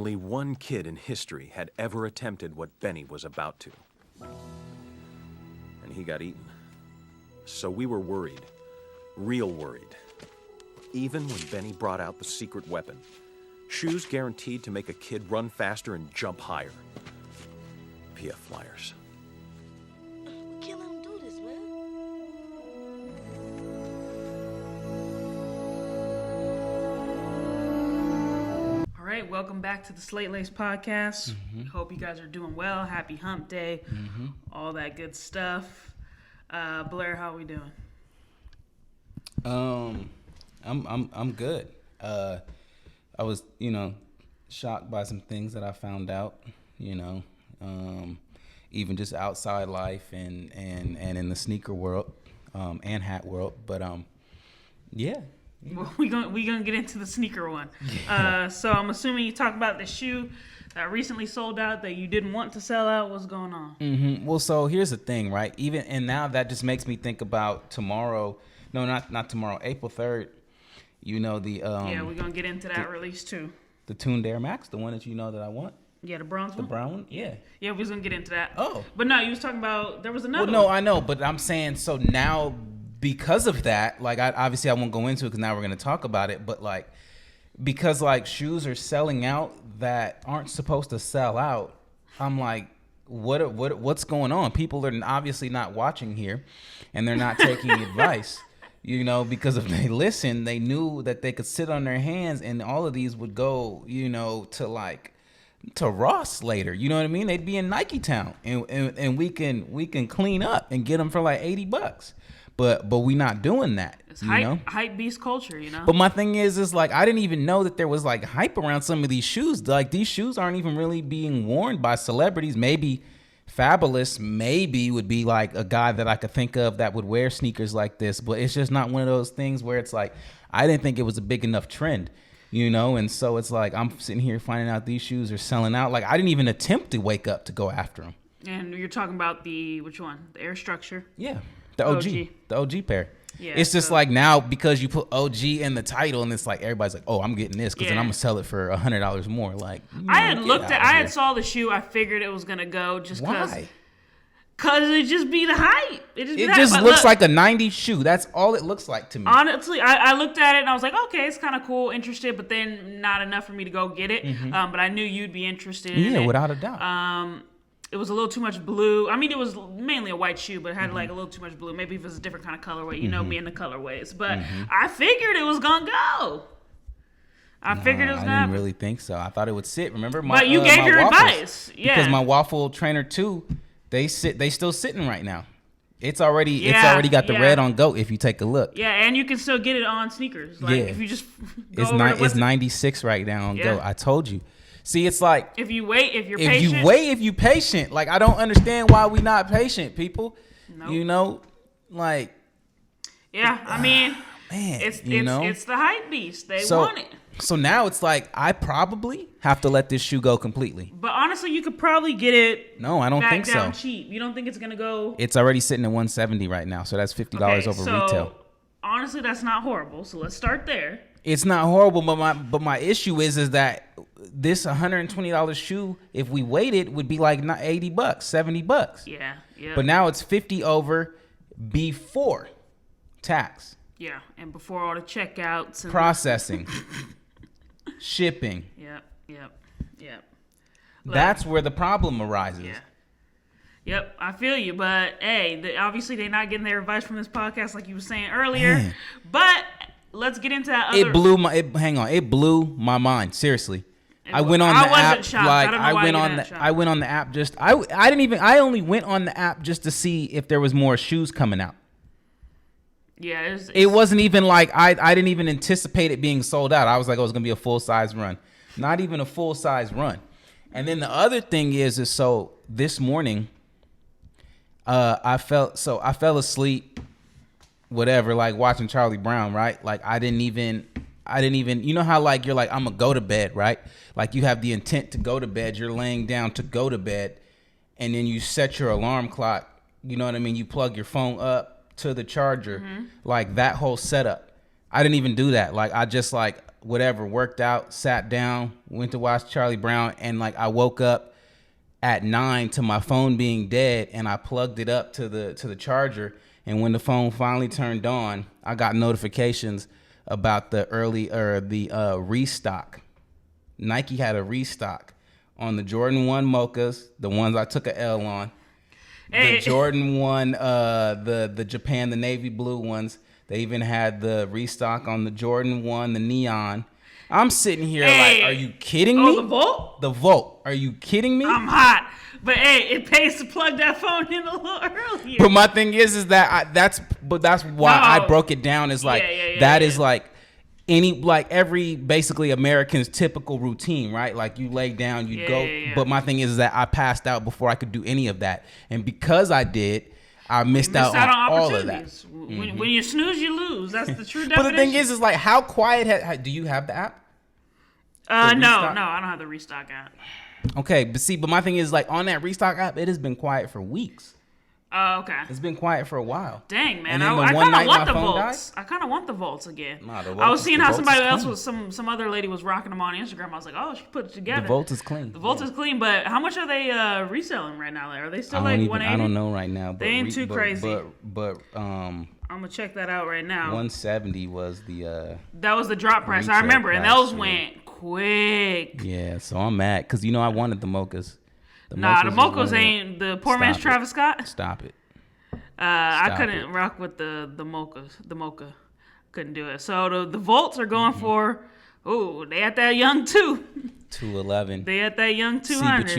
Only one kid in history had ever attempted what Benny was about to. And he got eaten. So we were worried. Real worried. Even when Benny brought out the secret weapon. Shoes guaranteed to make a kid run faster and jump higher. PF Flyers. We can't let him do this, man. All right, welcome back to the Slate Laced podcast. Hope you guys are doing well. Happy hump day. All that good stuff. Blair, how are we doing? I'm good. I was, shocked by some things that I found out, even just outside life and in the sneaker world, and hat world. But yeah. Well, we gonna get into the sneaker one. So I'm assuming you talk about the shoe that recently sold out that you didn't want to sell out. What's going on? Well, so here's the thing, right? Now that just makes me think about tomorrow. No, not tomorrow. April 3rd. Yeah, we're gonna get into that release too. The Tuned Air Max, the one that that I want. Yeah, the bronze one. The brown one. Yeah. Yeah, we was gonna get into that. Oh. But no, you was talking about there was another. Well, no, one. I know, but I'm saying so now because of that. Like, I won't go into it because now we're gonna talk about it. But because shoes are selling out that aren't supposed to sell out. I'm like, what's going on? People are obviously not watching here, and they're not taking advice. Because if they listened, they knew that they could sit on their hands and all of these would go, to Ross later. You know what I mean? They'd be in Nike Town and we can clean up and get them for like $80. But we not doing that. It's hype beast culture, But my thing is I didn't even know that there was hype around some of these shoes. These shoes aren't even really being worn by celebrities. Maybe Fabulous maybe would be a guy that I could think of that would wear sneakers like this, but it's just not one of those things where it's I didn't think it was a big enough trend, and so it's I'm sitting here finding out these shoes are selling out. I didn't even attempt to wake up to go after them. And you're talking about which one? The Air Structure? Yeah, the OG. The OG pair. Yeah, it's just now because you put OG in the title and it's everybody's oh, I'm getting this because then I'm gonna sell it for $100 more. I saw the shoe. I figured it was gonna go just because. Why? Cause it just be the hype. It just looks like a '90s shoe. That's all it looks like to me. Honestly, I looked at it and I was like, okay, it's kind of cool, interested, but then not enough for me to go get it. But I knew you'd be interested in it. Yeah, without a doubt. It was a little too much blue. I mean, it was mainly a white shoe, but it had a little too much blue. Maybe if it was a different kind of colorway. You know me and the colorways. But I figured it was going to go. I didn't really think so. I thought it would sit. Remember but you gave your advice. Yeah. Because my Waffle Trainer 2, they still sitting right now. It's already got the red on GOAT if you take a look. Yeah, and you can still get it on sneakers. If you just go it's 96 right now on GOAT. I told you. See, it's if you wait, if you're patient. If you patient. I don't understand why we not patient, people. Nope. Yeah, I mean, man, it's the hype beast. They want it. So now it's I probably have to let this shoe go completely. But honestly, you could probably get it. No, I don't think so. Down cheap. You don't think it's gonna go? It's already sitting at $170 right now, so that's $50 over retail. Honestly, that's not horrible. So let's start there. It's not horrible, but my issue is that this $120 shoe, if we waited, would be $80, $70. Yeah. But now it's 50 over before tax. Yeah, and before all the checkouts and processing, shipping. Yep. That's where the problem arises. Yeah. Yep, I feel you, but hey, obviously they're not getting their advice from this podcast like you were saying earlier. Man. But let's get into that other. It blew my mind. Seriously. I went on the app. Shocked. I went on the app just. I only went on the app just to see if there was more shoes coming out. Yeah, it wasn't even I didn't even anticipate it being sold out. I was it's gonna be a full size run, not even a full size run. And then the other thing is so this morning, I fell asleep, whatever, watching Charlie Brown, right? I didn't even, you know how you're I'm gonna go to bed, right? You have the intent to go to bed, you're laying down to go to bed, and then you set your alarm clock, you know what I mean? You plug your phone up to the charger, that whole setup. I didn't even do that. I just whatever, worked out, sat down, went to watch Charlie Brown, and like I woke up at 9 to my phone being dead, and I plugged it up to the charger, and when the phone finally turned on, I got notifications about the restock. Nike had a restock on the Jordan 1 Mochas, the ones I took a L on. The Jordan 1, the Japan, the navy blue ones. They even had the restock on the Jordan 1, the neon. I'm sitting here like, are you kidding me? The Volt? The Volt. Are you kidding me? I'm hot. But hey, it pays to plug that phone in a little earlier. But my thing is that that's why I broke it down as like is like every basically American's typical routine, right? Like you lay down, you go. Yeah. But my thing is that I passed out before I could do any of that, and because I did, I missed out on all of that. When you snooze, you lose. That's the true definition. But the thing is like how quiet. Do you have the app? No, I don't have the Restock app. Okay, but my thing is like on that Restock app, it has been quiet for weeks. Oh, okay. It's been quiet for a while. Dang, man. I kind of want the Volts. I kind of want the Volts again. Nah, the Volts, I was seeing how somebody else was, some other lady was rocking them on Instagram. I was like, oh, she put it together. The Volt is clean. The Volt is clean, but how much are they reselling right now? Are they still like 180? I don't know right now. But they ain't too crazy. But I'm going to check that out right now. 170 was the... that was the drop price. I remember, and those went quick. Yeah, so I'm mad because, I wanted the Mochas. The Mochas ain't the poor man's Travis Scott. Stop it. I couldn't rock with the Mocha. Couldn't do it. So the Volts are going for, they at that young 211. They at that young 200. See, but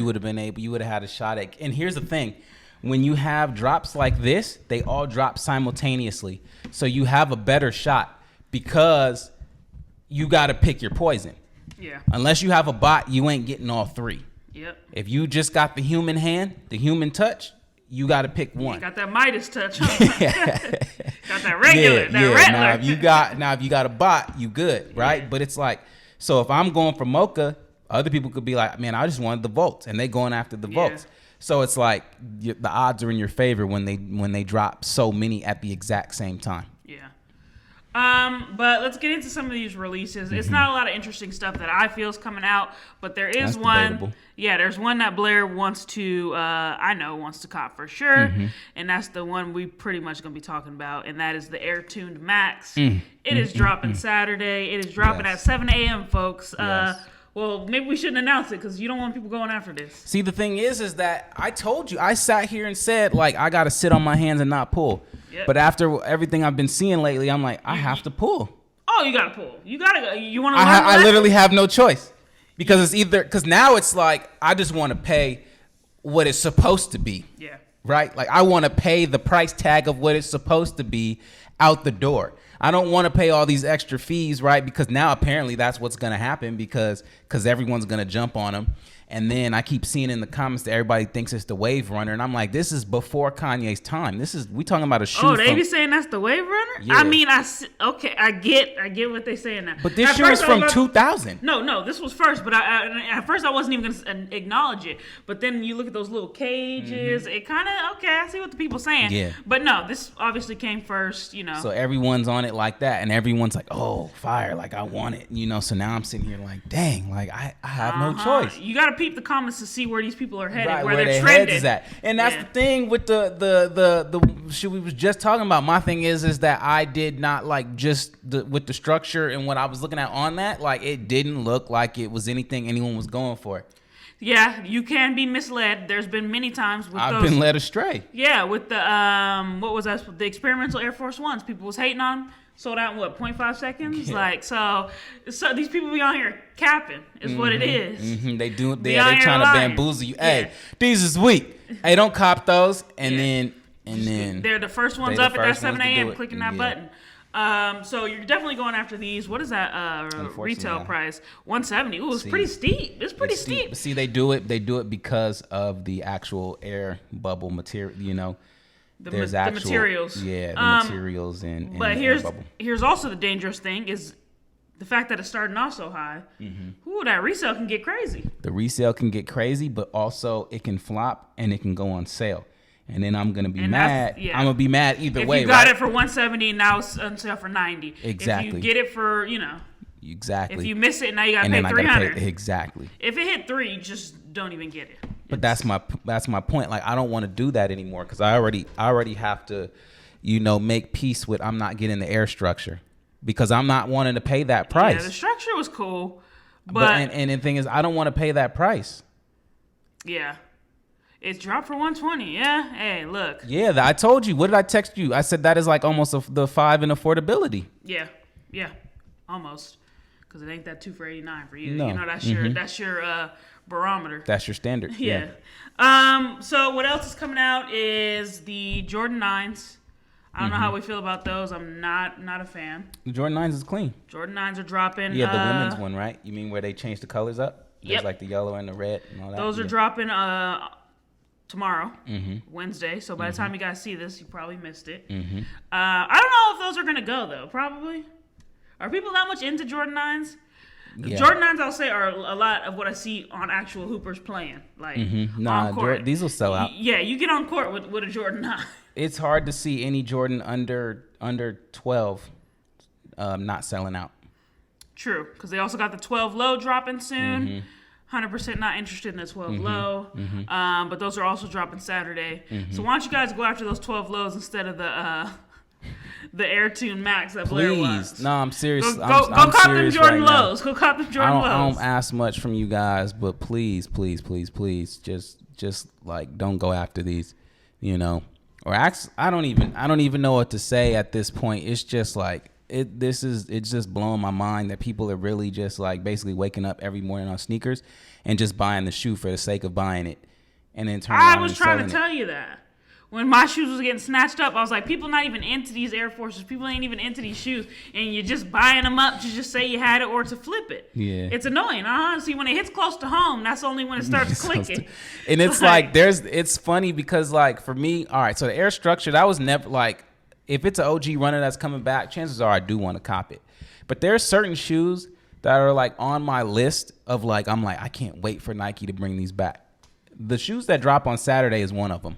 you would have had a shot at. And here's the thing. When you have drops like this, they all drop simultaneously. So you have a better shot because you got to pick your poison. Yeah. Unless you have a bot, you ain't getting all three. Yep. If you just got the human hand, the human touch, you got to pick one. You got that Midas touch. Got that regular, Rattler. Now if you got a bot, you good, right? Yeah. But it's like, so if I'm going for Mocha, other people could be like, man, I just wanted the Volts, and they going after the Volts. So it's like the odds are in your favor when they drop so many at the exact same time. Yeah. But let's get into some of these releases. Mm-hmm. It's not a lot of interesting stuff that I feel is coming out, but there is one. Debatable. Yeah, there's one that Blair wants to cop for sure, and that's the one we pretty much gonna be talking about, and that is the Air Tuned Max. It is dropping Saturday. It is dropping at 7 a.m., folks. Yes. Well, maybe we shouldn't announce it because you don't want people going after this. See, the thing is that I told you, I sat here and said, like, I got to sit on my hands and not pull. Yep. But after everything I've been seeing lately, I'm like, I have to pull. Oh, you got to pull. You got to go. You want to I literally have no choice because because now it's like, I just want to pay what it's supposed to be. Yeah. Right? Like, I want to pay the price tag of what it's supposed to be out the door. I don't want to pay all these extra fees, right? Because now apparently that's what's going to happen because everyone's going to jump on them. And then I keep seeing in the comments that everybody thinks it's the Wave Runner. And I'm like, this is before Kanye's time. We talking about a shoe. Oh, they be saying that's the Wave Runner? Yeah. I mean, I get what they saying now. But this shoe is from 2000. No, this was first. But at first I wasn't even going to acknowledge it. But then you look at those little cages. It kind of, I see what the people saying. Yeah. But no, this obviously came first, So everyone's on it like that. And everyone's like, oh, fire. Like, I want it. So now I'm sitting here like, dang, like I have no choice. You got to peep the comments to see where these people are headed, right, where they're trending. Is at. And that's the thing with the shit we was just talking about. My thing is that I did not like with the structure and what I was looking at on that, like it didn't look like it was anything anyone was going for. Yeah, you can be misled. There's been many times with I've been led astray. Yeah, with the what was that? The experimental Air Force Ones. People was hating on them. Sold out in 0.5 seconds? Yeah. Like, so these people be on here capping is what it is. Mm-hmm. They trying to bamboozle you. Hey, these is weak. Hey, don't cop those. And then they're the first ones up at that 7 a.m. clicking that button. So you're definitely going after these. What is that retail price? $170. Ooh, it's pretty steep. It's pretty steep. See, they do it because of the actual air bubble material, The materials. Yeah, the materials and but here's also the dangerous thing is the fact that it's starting off so high. Ooh, that resale can get crazy. The resale can get crazy, but also it can flop and it can go on sale. And then I'm gonna be mad. Yeah. I'm gonna be mad either way. If you got it for $170, now it's on sale for $90. Exactly. If you get it for Exactly. If you miss it, now you got to and pay then I gotta $300. Exactly. If it hit 3, just don't even get it. But that's my point. Like, I don't want to do that anymore because I already have to, make peace with I'm not getting the air structure because I'm not wanting to pay that price. Yeah, the structure was cool, but and the thing is, I don't want to pay that price. Yeah. It's dropped for $120. Yeah. Hey, look. Yeah, I told you. What did I text you? I said that is like almost the 5 in affordability. Yeah. Yeah. Almost. Because it ain't that 2 for $89 for you. No. That's your barometer. That's your standard. Yeah. So what else is coming out is the Jordan 9s. I don't know how we feel about those. I'm not a fan. The Jordan 9s is clean. Jordan 9s are dropping. Yeah, the women's one, right? You mean where they changed the colors up? There's Yep. like the yellow and the red and all that. Those are dropping tomorrow, Wednesday. So by the time you guys see this, you probably missed it. I don't know if those are going to go, though. Probably. Are people that much into Jordan 9s? Yeah. Jordan 9s, I'll say, are a lot of what I see on actual hoopers playing. Like, on court. These will sell out. Yeah, you get on court with a Jordan 9. It's hard to see any Jordan under 12 not selling out. True, because they also got the 12 low dropping soon. 100% not interested in the 12 low. But those are also dropping Saturday. So why don't you guys go after those 12 lows instead of the Airtune Max that Blair wants? Please. No, I'm serious. Go I'm cop them serious Jordan right now. lows. Go cop them Jordan lows. I don't ask much from you guys, but please, just like don't go after these, Or I don't even know what to say at this point. It's just like it's just blowing my mind that people are really just like basically waking up every morning on sneakers and just buying the shoe for the sake of buying it, and then turning around I was and trying to selling tell you that. When my shoes was getting snatched up, I was like, people not even into these Air Forces. People ain't even into these shoes. And you're just buying them up to just say you had it or to flip it. Yeah. It's annoying. See, when it hits close to home, that's only when it starts clicking. And it's like it's funny because like for me, all right, so the Air Structure, that was never like, if it's an OG runner that's coming back, chances are I do want to cop it. But there's certain shoes that are like on my list of like, I'm like, I can't wait for Nike to bring these back. The shoes that drop on Saturday is one of them.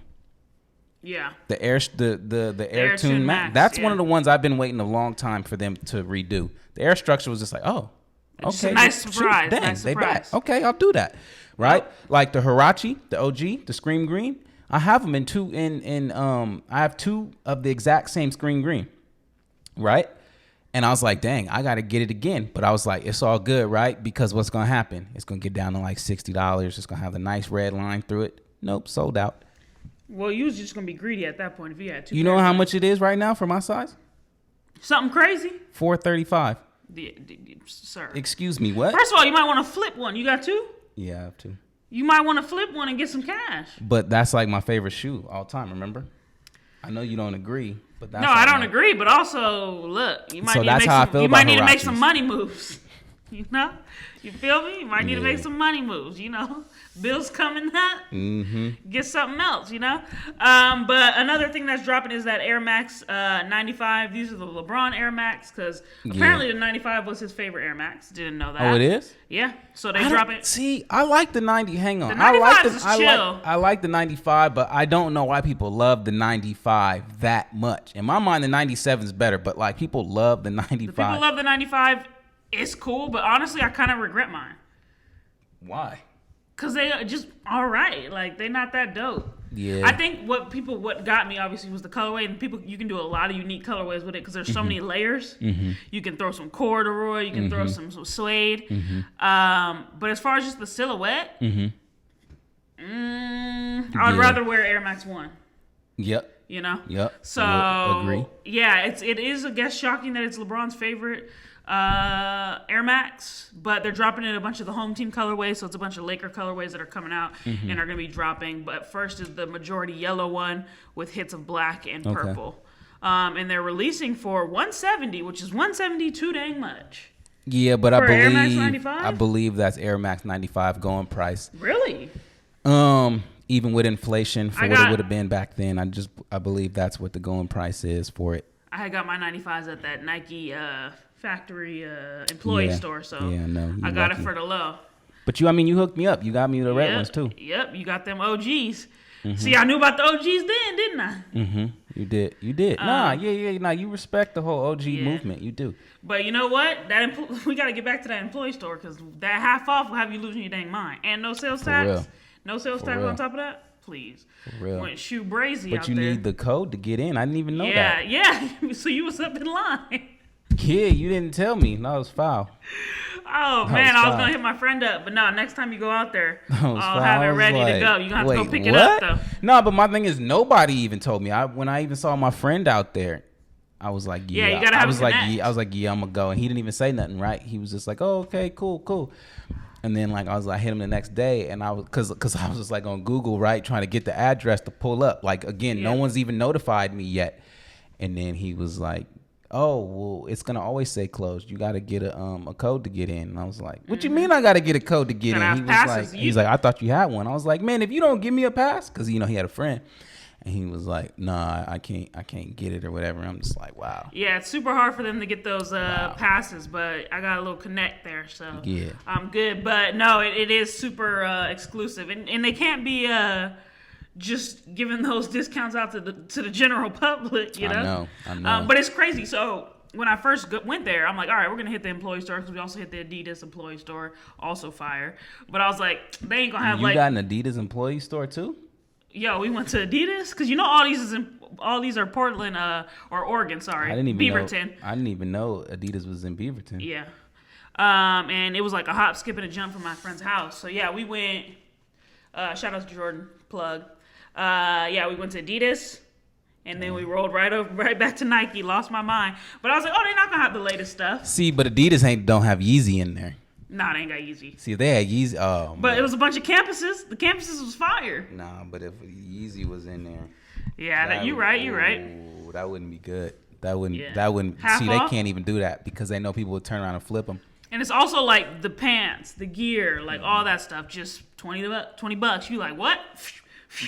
Yeah. The Airtune Max. That's one of the ones I've been waiting a long time for them to redo. The Air Structure was just like, oh, okay. Just a nice surprise. Dang, nice they surprise. back. Okay, I'll do that. Right? Like the Huarache, the OG, the Scream Green. I have them in two I have two of the exact same Scream Green. Right? And I was like, dang, I got to get it again. But I was like, it's all good, right? Because what's going to happen? It's going to get down to like $60. It's going to have the nice red line through it. Nope, sold out. Well, you was just going to be greedy at that point if you had two. You know how much it is right now for my size? Something crazy? $435. Sir. Excuse me, what? First of all, you might want to flip one. You got two? Yeah, I have two. You might want to flip one and get some cash. But that's like my favorite shoe all time, remember? I know you don't agree, but that's... No, I don't agree, but also, look, you might need to make some money moves. You know? You feel me? You might need to make some money moves, Bills coming up. Get something else, But another thing that's dropping is that Air Max 95. These are the LeBron Air Max because apparently the 95 was his favorite Air Max. Didn't know that. Oh, it is? Yeah. So they drop it. See, I like the 90. Hang on. The 95 is chill. I like the 95, but I don't know why people love the 95 that much. In my mind, the 97 is better, but like people love the 95. The people love the 95. It's cool, but honestly, I kind of regret mine. Why? Because they are just all right. Like, they're not that dope. Yeah. I think what got me, obviously, was the colorway. And you can do a lot of unique colorways with it because there's so many layers. You can throw some corduroy. You can throw some suede. But as far as just the silhouette, I would rather wear Air Max 1. Yep. Yep. So, agree. Yeah, it is, I guess, shocking that it's LeBron's favorite Air Max, but they're dropping in a bunch of the home team colorways, so it's a bunch of Laker colorways that are coming out and are going to be dropping. But first is the majority yellow one with hits of black and purple. And they're releasing for $170, which is $170 too dang much. Yeah, but for Air Max 95? I believe that's Air Max 95 going price. Really? Even with inflation for what it would have been back then, I believe that's what the going price is for it. I had got my 95s at that Nike factory employee store, so I got it for the low. But you hooked me up. You got me the red ones too. Yep, you got them OGs. See, I knew about the OGs then, didn't I? Mm-hmm. You did. Nah, you respect the whole OG movement. You do. But you know what? We got to get back to that employee store because that half off will have you losing your dang mind. And no sales tax. Real. No sales tax on top of that. Please. For real. Went shoe brazy but out you there. need the code to get in. I didn't even know that. Yeah. So you was up in line. Yeah, you didn't tell me. No, it was foul. Oh, man, I was going to hit my friend up. But no, next time you go out there, I'll foul. have it ready to go. You're going to have to go pick it up, though. No, but my thing is nobody even told me. When I even saw my friend out there, I was like, yeah. You got to have a connect. I was like, yeah, I'm going to go. And he didn't even say nothing, right? He was just like, oh, okay, cool. And then like I hit him the next day, and I was because I was just like on Google, right, trying to get the address to pull up. Like again, no one's even notified me yet. And then he was like, oh well, it's gonna always say closed. You got to get a code to get in. And I was like, what you mean I got to get a code to get in? He was like, I thought you had one. I was like, man, if you don't give me a pass, because he had a friend. And he was like, nah, I can't get it or whatever. I'm just like, wow. Yeah, it's super hard for them to get those passes, but I got a little connect there, so yeah. I'm good. But no, it is super exclusive, and they can't be just giving those discounts out to the general public, you know? I know. But it's crazy. So when I first went there, I'm like, all right, we're gonna hit the employee store because we also hit the Adidas employee store, also fire. But I was like, they ain't gonna have you got an Adidas employee store too? Yo, we went to Adidas because all these are Portland or Oregon. Sorry, I didn't even Beaverton. Know, I didn't even know Adidas was in Beaverton. Yeah, and it was like a hop, skip, and a jump from my friend's house. So yeah, we went. Shout out to Jordan, plug. We went to Adidas, and then we rolled right back to Nike. Lost my mind, but I was like, oh, they're not gonna have the latest stuff. See, but Adidas don't have Yeezy in there. Nah, they ain't got Yeezy. See, if they had Yeezy, oh. But it was a bunch of campuses. The campuses was fire. Nah, but if Yeezy was in there. Yeah, you're right. Ooh, that wouldn't be good. That wouldn't. Half See, off? they can't even do that because they know people would turn around and flip them. And it's also like the pants, the gear, like all that stuff, just $20. You like, what?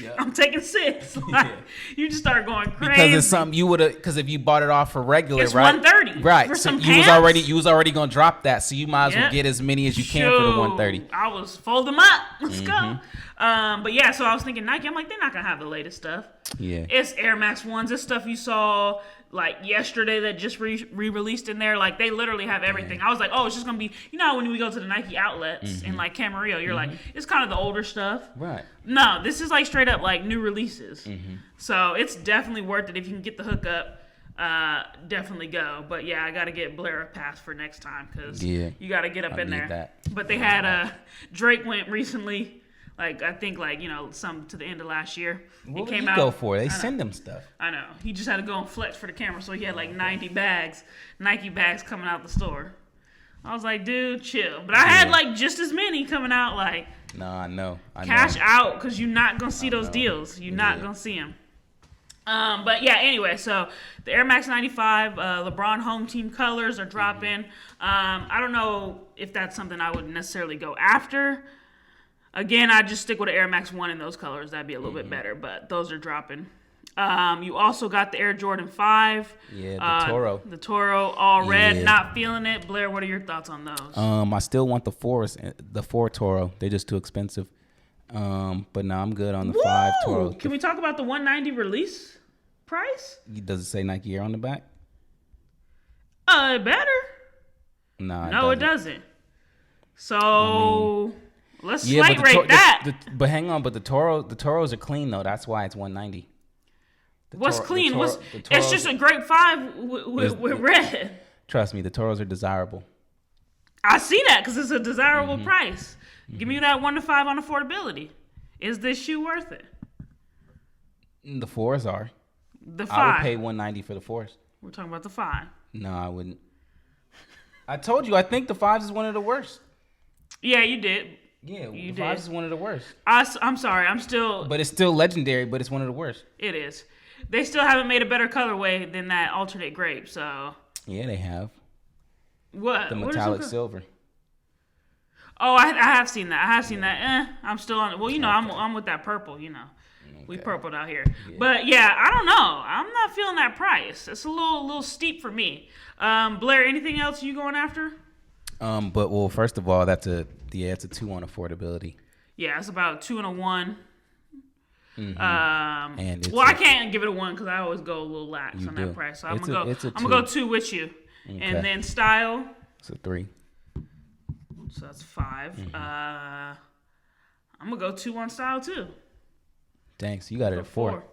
Yep. I'm taking 6. Like, you just start going crazy. Because it's something you would have. Because if you bought it off for regular, it's right? $130. Right. For so some you pants? was already gonna drop that. So you might as well get as many as you can for the $130. I was fold them up. Let's go. But yeah, so I was thinking Nike. I'm like, they're not gonna have the latest stuff. Yeah. It's Air Max 1s. It's stuff you saw like yesterday that just re-released in there. Like they literally have everything. I was like, oh, it's just gonna be, you know, when we go to the Nike outlets in like Camarillo, you're like, it's kind of the older stuff. Right. No, this is like straight up like new releases. So it's definitely worth it if you can get the hookup. Definitely go. But yeah, I gotta get Blair a pass for next time because you gotta get up in there. That. But they had Drake went recently. Like I think some to the end of last year. What would he go for? They send them stuff. I know. He just had to go and flex for the camera, so he had like 90 bags, Nike bags coming out the store. I was like, dude, chill. But I had like just as many coming out. Like, no, I know. Cash out because you're not gonna see those deals. You're not gonna see them. But yeah, anyway, so the Air Max 95 LeBron home team colors are dropping. I don't know if that's something I would necessarily go after. Again, I just stick with the Air Max 1 in those colors. That'd be a little bit better, but those are dropping. You also got the Air Jordan 5. Yeah, the Toro. The Toro, all red, not feeling it. Blair, what are your thoughts on those? I still want the 4 Toro. They're just too expensive. But no, I'm good on the 5 Toro. Can we talk about the 190 release price? Does it say Nike Air on the back? It better. No, it doesn't. So... let's slate rate that. But hang on, but the Toros are clean though. That's why it's 190. What's clean? It's just a grape 5 with red. Trust me, the Toros are desirable. I see that because it's a desirable price. Give me that 1 to 5 on affordability. Is this shoe worth it? The 4s are. The 5. I would pay 190 for the 4s. We're talking about the 5. No, I wouldn't. I told you, I think the 5s is one of the worst. Yeah, you did. Yeah, the 5s is one of the worst. I'm sorry, But it's still legendary, but it's one of the worst. It is. They still haven't made a better colorway than that alternate grape, so. Yeah, they have. What? The metallic silver. Oh, I have seen that. I'm still on it. Well, you know, I'm with that purple, you know. Okay. We purpled out here. Yeah. But yeah, I don't know. I'm not feeling that price. It's a little steep for me. Blair, anything else you going after? But first of all, it's a 2 on affordability. Yeah, it's about 2 and a 1. And I can't give it a 1 because I always go a little lax on that price. So I'm gonna go 2 with you, and then style. It's a 3. So that's 5. I'm gonna go 2 on style too. Thanks, you got it at 4.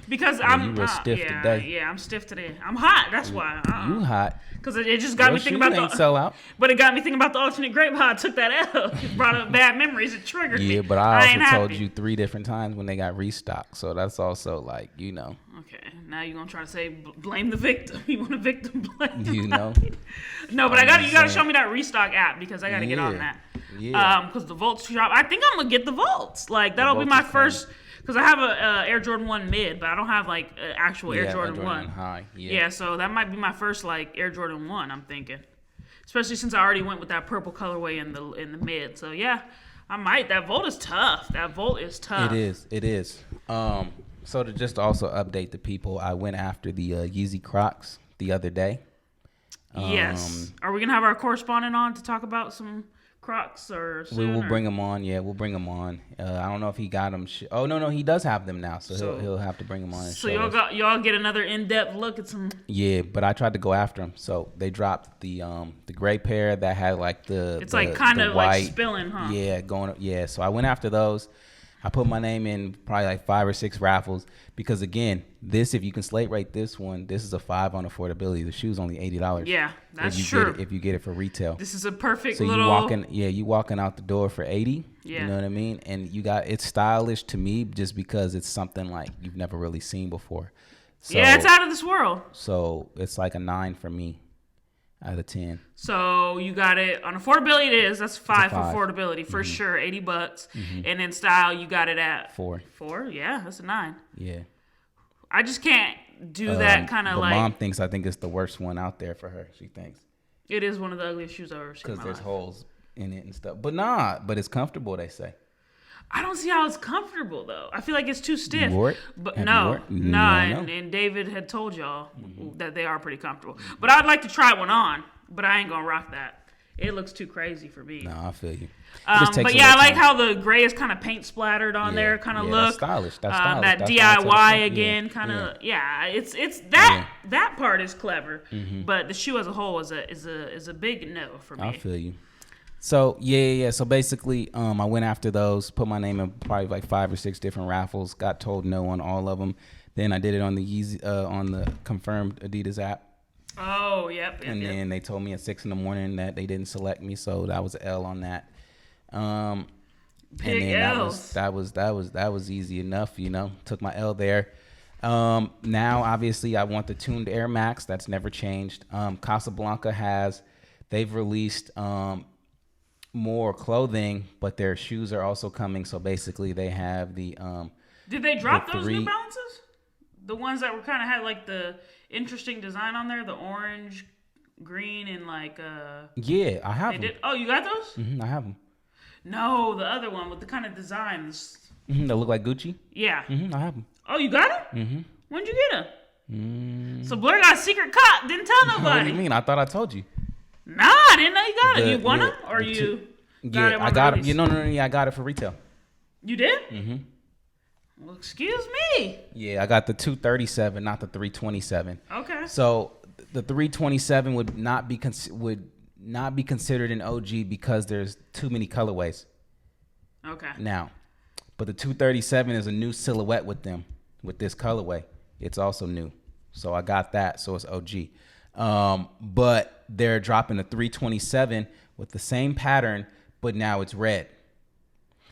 Because you were stiff today. Yeah, I'm stiff today. I'm hot. That's why. You hot? Because it just got me thinking about sell out. But it got me thinking about the alternate grape. How I took that L. It brought up bad memories. It triggered me. Yeah, but I also told happy. you 3 different times when they got restocked. So that's also like, you know. Okay, now you're gonna try to say blame the victim. You want a victim blame? You know. No, but you gotta show me that restock app because I gotta get on that. Yeah. Because the Volts drop. I think I'm gonna get the Volts. Like that'll be my first. Because I have a Air Jordan 1 mid, but I don't have like actual Air Jordan 1 high. Yeah, so that might be my first like Air Jordan 1. I'm thinking, especially since I already went with that purple colorway in the mid. So yeah, I might. That Volt is tough. It is. So to just also update the people, I went after the Yeezy Crocs the other day. Yes. Are we gonna have our correspondent on to talk about some Crocs or soon, we will bring them on. Yeah, we'll bring them on. I don't know if he got them. Oh no, he does have them now, so he'll have to bring them on. And so y'all get another in-depth look at some. Yeah, but I tried to go after them. So they dropped the gray pair that had like It's like kind of white, like spilling, huh? Yeah, so I went after those. I put my name in probably like 5 or 6 raffles because again, if you can slate rate this one, this is a 5 on affordability. The shoe's only $80. Yeah, that's true. If you get it for retail, this is a perfect so little. you walking out the door for $80. Yeah. You know what I mean? And it's stylish to me just because it's something like you've never really seen before. So, yeah, it's out of this world. So it's like a 9 for me out of 10. So you got it on affordability. It is. That's 5 for affordability for sure. $80, and in style you got it at 4. 4. Yeah, that's a 9. Yeah. I just can't do that kind of like. Mom thinks I think it's the worst one out there for her. She thinks it is one of the ugliest shoes I've ever seen. Because there's holes in it and stuff. But it's comfortable. They say. I don't see how it's comfortable though. I feel like it's too stiff. You wore it? But Have no, you wore it? and David had told y'all that they are pretty comfortable. But I'd like to try one on, but I ain't gonna rock that. It looks too crazy for me. No, I feel you. But yeah, I like how the gray is kind of paint splattered on there, kind of look. That's stylish. That DIY again, kind of. Yeah, it's that part is clever, but the shoe as a whole is a big no for me. I feel you. So yeah. So basically, I went after those, put my name in probably like 5 or 6 different raffles. Got told no on all of them. Then I did it on the Yeezy, on the confirmed Adidas app. Oh, yep. And then they told me at 6 a.m. that they didn't select me, so that was an L on that. And then L's. that was easy enough, you know. Took my L there. Now obviously I want the tuned Air Max. That's never changed. Casablanca they've released more clothing, but their shoes are also coming. So basically they have the Did they drop those New Balances? The ones that were kind of had like the interesting design on there, the orange, green, and like yeah, I have them. Did. Oh, you got those? I have them. No, the other one with the kind of designs. That look like Gucci. Yeah. I have them. Oh, you got them? When'd you get them? So Blur got a secret cut. Didn't tell nobody. What do you mean? I thought I told you. Nah, I didn't know you got it. You won them, or you? Got it. I got it. No. Yeah, I got it for retail. You did? Well, excuse me. Yeah, I got the 237, not the 327. Okay. So the 327 would not be considered an OG because there's too many colorways. Okay. Now, but the 237 is a new silhouette with this colorway. It's also new, so I got that. So it's OG. But they're dropping the 327 with the same pattern, but now it's red.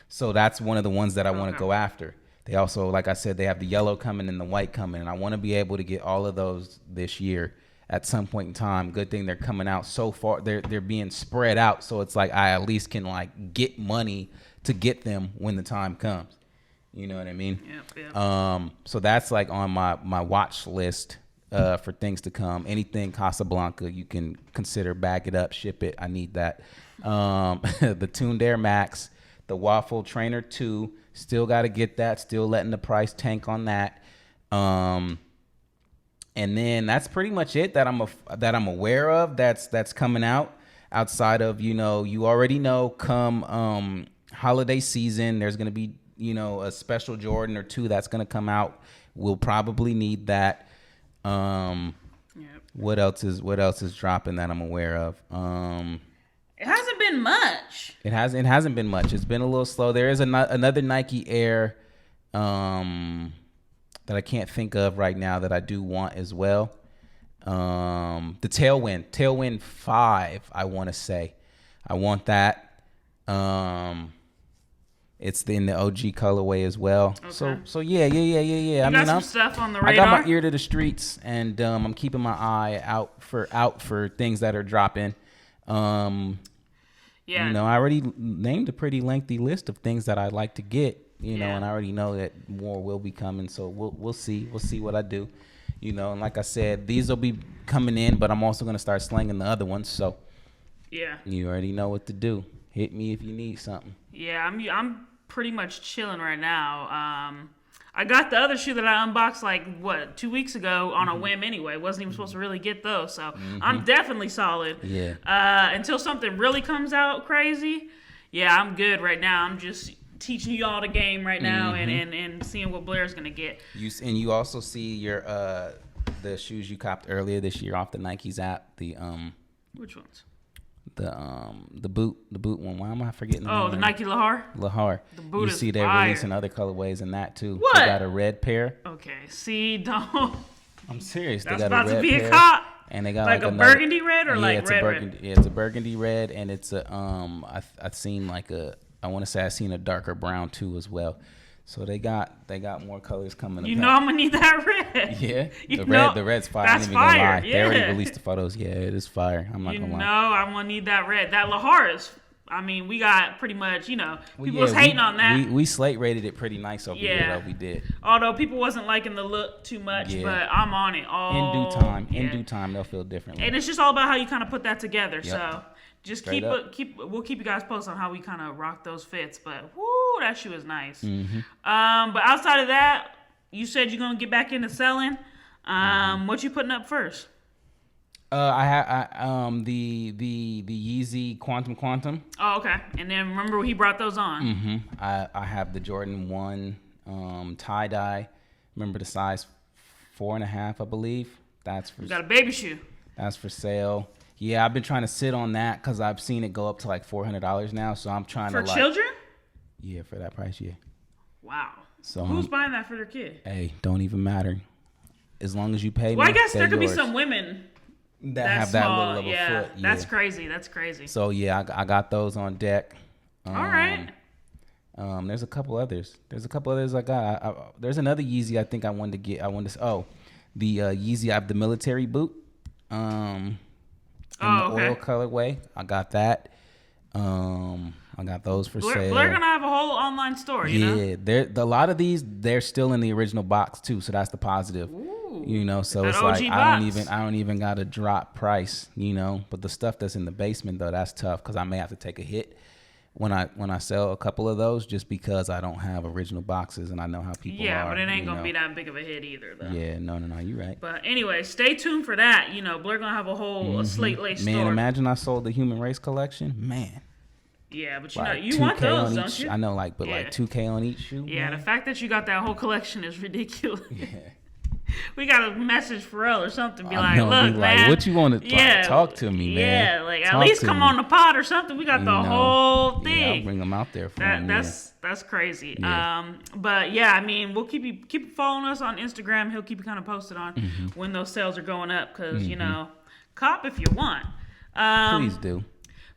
So that's one of the ones that I want to go after. They also, like I said, they have the yellow coming and the white coming, and I want to be able to get all of those this year at some point in time. Good thing they're coming out so far. They're being spread out, so it's like I at least can like get money to get them when the time comes. You know what I mean? Yep. So that's like on my watch list for things to come. Anything Casablanca, you can consider, bag it up, ship it. I need that. The Tuned Air Max, the Waffle Trainer 2, still got to get that. Still letting the price tank on that. And then that's pretty much it that I'm aware of that's coming out outside of, you know, you already know come holiday season there's going to be a special Jordan or two that's gonna come out. We'll probably need that. What else is dropping that I'm aware of? It hasn't been much. It hasn't been much. It's been a little slow. There is another Nike Air that I can't think of right now that I do want as well. The Tailwind 5, I want to say. I want that. It's in the OG colorway as well. Okay. So yeah. I got some stuff on the radar. I got my ear to the streets, and I'm keeping my eye out for things that are dropping. I already named a pretty lengthy list of things that I'd like to get. And I already know that more will be coming. So we'll see. We'll see what I do. And like I said, these will be coming in, but I'm also gonna start slanging the other ones. So you already know what to do. Hit me if you need something. Yeah, I'm pretty much chilling right now. I got the other shoe that I unboxed 2 weeks ago on a whim anyway. Wasn't even supposed to really get those, so I'm definitely solid. Yeah. Until something really comes out crazy, I'm good right now. I'm just teaching you all the game right now and seeing what Blair's gonna get. You also see your the shoes you copped earlier this year off the Nike's app. The which ones? The boot one. Why am I forgetting? The Nike Lahar. The boot. You see they're releasing other colorways in that too. What? They got a red pair. Okay. See, don't. I'm serious. That's they got about a red to be pair, a cop. And they got like a another, burgundy red or it's red a burgundy. red? Yeah, it's a burgundy red, and it's a I've seen I want to say I've seen a darker brown too as well. So they got more colors coming. I'm gonna need that red. Yeah, the red's fire. That's I ain't even fire. gonna lie. Yeah. They already released the photos. Yeah, it is fire. I'm not gonna lie. I'm gonna need that red. That Lahar is. I mean, we got pretty much. People was hating on that. We Slate rated it pretty nice over here. Though we did. Although people wasn't liking the look too much, but I'm on it. In due time, they'll feel differently. And it's just all about how you kind of put that together. Yep. So just we'll keep you guys posted on how we kind of rock those fits. But whoo, that shoe is nice. Mm-hmm. But outside of that, you said you're gonna get back into selling. What you putting up first? I have the Yeezy Quantum. Oh, okay. And then remember he brought those on. Mm-hmm. I have the Jordan 1 tie dye. Remember the size 4.5, I believe. That's for. You got a baby shoe. That's for sale. Yeah, I've been trying to sit on that because I've seen it go up to like $400 now. So I'm trying for children. Yeah, for that price, yeah. Wow. So who's buying that for their kid? Hey, don't even matter. As long as you pay me. Well, I guess there could be some women that have that little of a foot. Yeah, that's crazy. That's crazy. So yeah, I got those on deck. All right. There's a couple others. I got. There's another Yeezy I think I wanted to get. The Yeezy. I have the military boot. In the oil colorway. I got that. I got those for sale. Blair gonna have a whole online store. You know? A lot of these they're still in the original box too, so that's the positive. Ooh, so it's like I don't even got to drop price. But the stuff that's in the basement though, that's tough because I may have to take a hit when I sell a couple of those just because I don't have original boxes and I know how people are. Yeah, but it ain't gonna be that big of a hit either though. Yeah, no, you're right. But anyway, stay tuned for that. Blair gonna have a whole Slate Laced store. Man, imagine I sold the Human Race collection. Man. Yeah, but you want those, don't you? I know, like $2K on each shoe. Yeah, man. The fact that you got that whole collection is ridiculous. Yeah. We got to message Pharrell or something. Be like, look, man. What you want to talk to me, man? Yeah, like at least come on the pod or something. We got the whole thing. Yeah, I'll bring them out there for him. That's crazy. Yeah. But yeah, I mean, we'll keep following us on Instagram. He'll keep you kind of posted on when those sales are going up because cop if you want. Please do.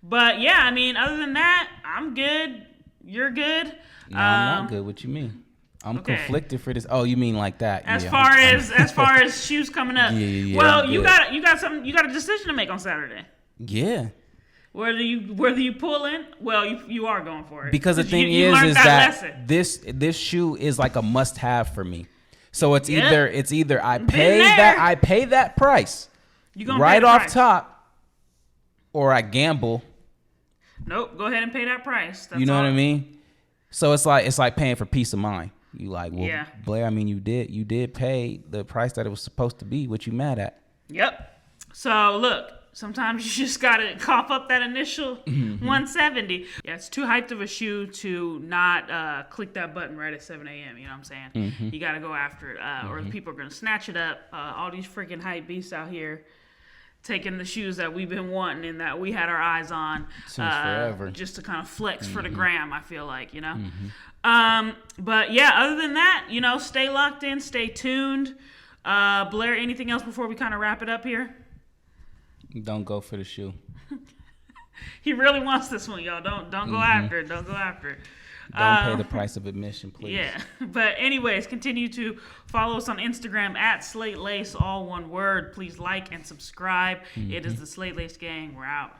But yeah, I mean, other than that, I'm good. You're good. No, I'm not good. What you mean? I'm conflicted for this. Oh, you mean like that? As far as shoes coming up. Yeah. Well, you got a decision to make on Saturday. Yeah. Whether you pull in, well, you are going for it. Because the thing is that this shoe is like a must-have for me. So it's either I pay that price right off top, or I gamble. Nope, go ahead and pay that price. That's you know what I mean? So it's like paying for peace of mind. You like, well, yeah. Blair, I mean, you did pay the price that it was supposed to be. What you mad at? Yep. So look, sometimes you just gotta cough up that initial 170. Yeah, it's too hyped of a shoe to not click that button right at 7 a.m. You know what I'm saying? You gotta go after it, or people are gonna snatch it up. All these freaking hype beasts out here taking the shoes that we've been wanting and that we had our eyes on Since forever. just to kind of flex for the gram, I feel like, you know? But yeah, other than that, you know, stay locked in, stay tuned. Blair, anything else before we kind of wrap it up here? Don't go for the shoe. He really wants this one, y'all. Don't go after it. Don't go after it. Don't pay the price of admission, please. Yeah. But anyways, continue to follow us on Instagram at Slate Lace, all one word. Please like and subscribe. It is the Slate Lace Gang. We're out.